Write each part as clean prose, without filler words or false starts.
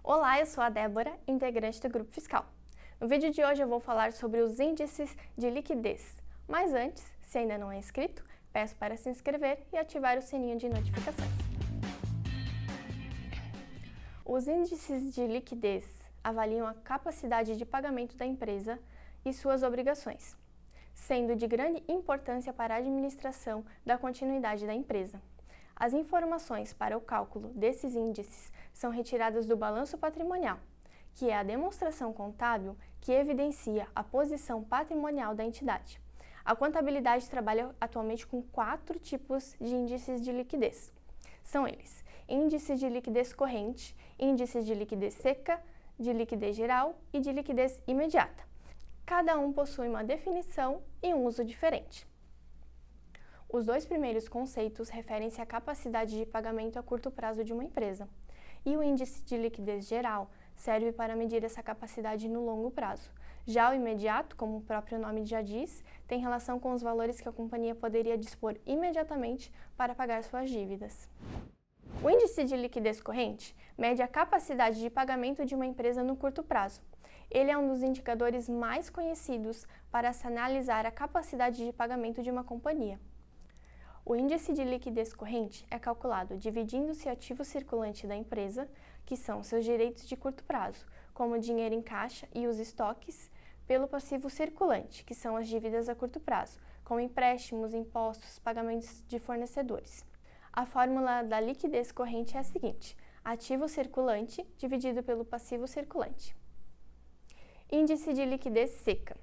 Olá, eu sou a Débora, integrante do Grupo Fiscal. No vídeo de hoje eu vou falar sobre os índices de liquidez. Mas antes, se ainda não é inscrito, peço para se inscrever e ativar o sininho de notificações. Os índices de liquidez avaliam a capacidade de pagamento da empresa e suas obrigações, sendo de grande importância para a administração da continuidade da empresa. As informações para o cálculo desses índices são retiradas do balanço patrimonial, que é a demonstração contábil que evidencia a posição patrimonial da entidade. A contabilidade trabalha atualmente com 4 tipos de índices de liquidez. São eles: índice de liquidez corrente, índice de liquidez seca, de liquidez geral e de liquidez imediata. Cada um possui uma definição e um uso diferente. Os dois primeiros conceitos referem-se à capacidade de pagamento a curto prazo de uma empresa, e o índice de liquidez geral serve para medir essa capacidade no longo prazo. Já o imediato, como o próprio nome já diz, tem relação com os valores que a companhia poderia dispor imediatamente para pagar suas dívidas. O índice de liquidez corrente mede a capacidade de pagamento de uma empresa no curto prazo. Ele é um dos indicadores mais conhecidos para se analisar a capacidade de pagamento de uma companhia. O índice de liquidez corrente é calculado dividindo-se o ativo circulante da empresa, que são seus direitos de curto prazo, como o dinheiro em caixa e os estoques, pelo passivo circulante, que são as dívidas a curto prazo, como empréstimos, impostos, pagamentos de fornecedores. A fórmula da liquidez corrente é a seguinte: ativo circulante dividido pelo passivo circulante. Índice de liquidez seca.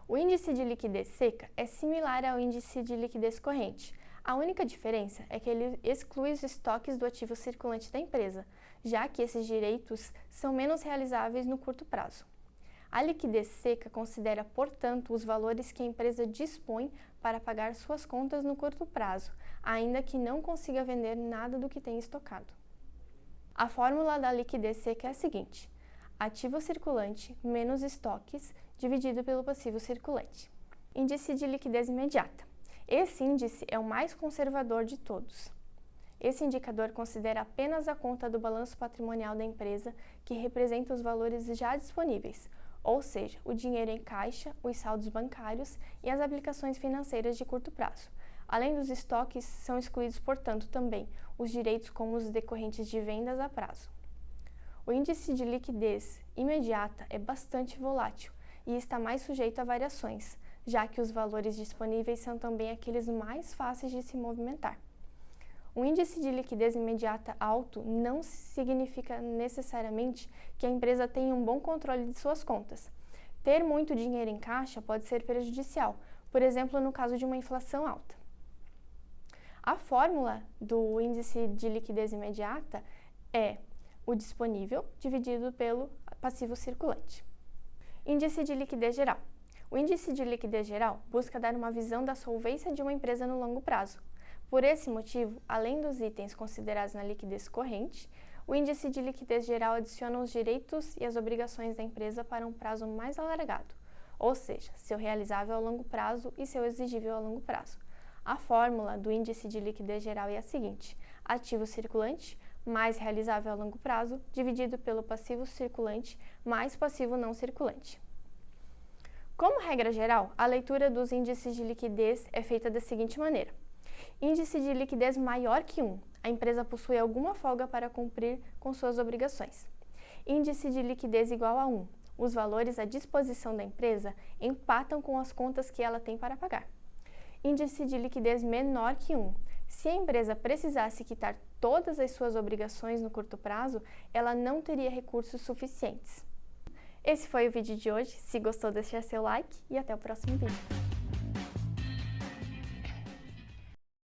O índice de liquidez seca é similar ao índice de liquidez corrente. A única diferença é que ele exclui os estoques do ativo circulante da empresa, já que esses direitos são menos realizáveis no curto prazo. A liquidez seca considera, portanto, os valores que a empresa dispõe para pagar suas contas no curto prazo, ainda que não consiga vender nada do que tem estocado. A fórmula da liquidez seca é a seguinte: ativo circulante menos estoques dividido pelo passivo circulante. Índice de liquidez imediata. Esse índice é o mais conservador de todos. Esse indicador considera apenas a conta do balanço patrimonial da empresa, que representa os valores já disponíveis, ou seja, o dinheiro em caixa, os saldos bancários e as aplicações financeiras de curto prazo. Além dos estoques, são excluídos, portanto, também os direitos como os decorrentes de vendas a prazo. O índice de liquidez imediata é bastante volátil e está mais sujeito a variações, já que os valores disponíveis são também aqueles mais fáceis de se movimentar. Um índice de liquidez imediata alto não significa necessariamente que a empresa tenha um bom controle de suas contas. Ter muito dinheiro em caixa pode ser prejudicial, por exemplo, no caso de uma inflação alta. A fórmula do índice de liquidez imediata é o disponível dividido pelo passivo circulante. Índice de liquidez geral. O índice de liquidez geral busca dar uma visão da solvência de uma empresa no longo prazo. Por esse motivo, além dos itens considerados na liquidez corrente, o índice de liquidez geral adiciona os direitos e as obrigações da empresa para um prazo mais alargado, ou seja, seu realizável a longo prazo e seu exigível a longo prazo. A fórmula do índice de liquidez geral é a seguinte: ativo circulante mais realizável a longo prazo dividido pelo passivo circulante mais passivo não circulante. Como regra geral, a leitura dos índices de liquidez é feita da seguinte maneira: índice de liquidez maior que 1, a empresa possui alguma folga para cumprir com suas obrigações. Índice de liquidez igual a 1, os valores à disposição da empresa empatam com as contas que ela tem para pagar. Índice de liquidez menor que 1, se a empresa precisasse quitar todas as suas obrigações no curto prazo, ela não teria recursos suficientes. Esse foi o vídeo de hoje. Se gostou, deixe seu like e até o próximo vídeo.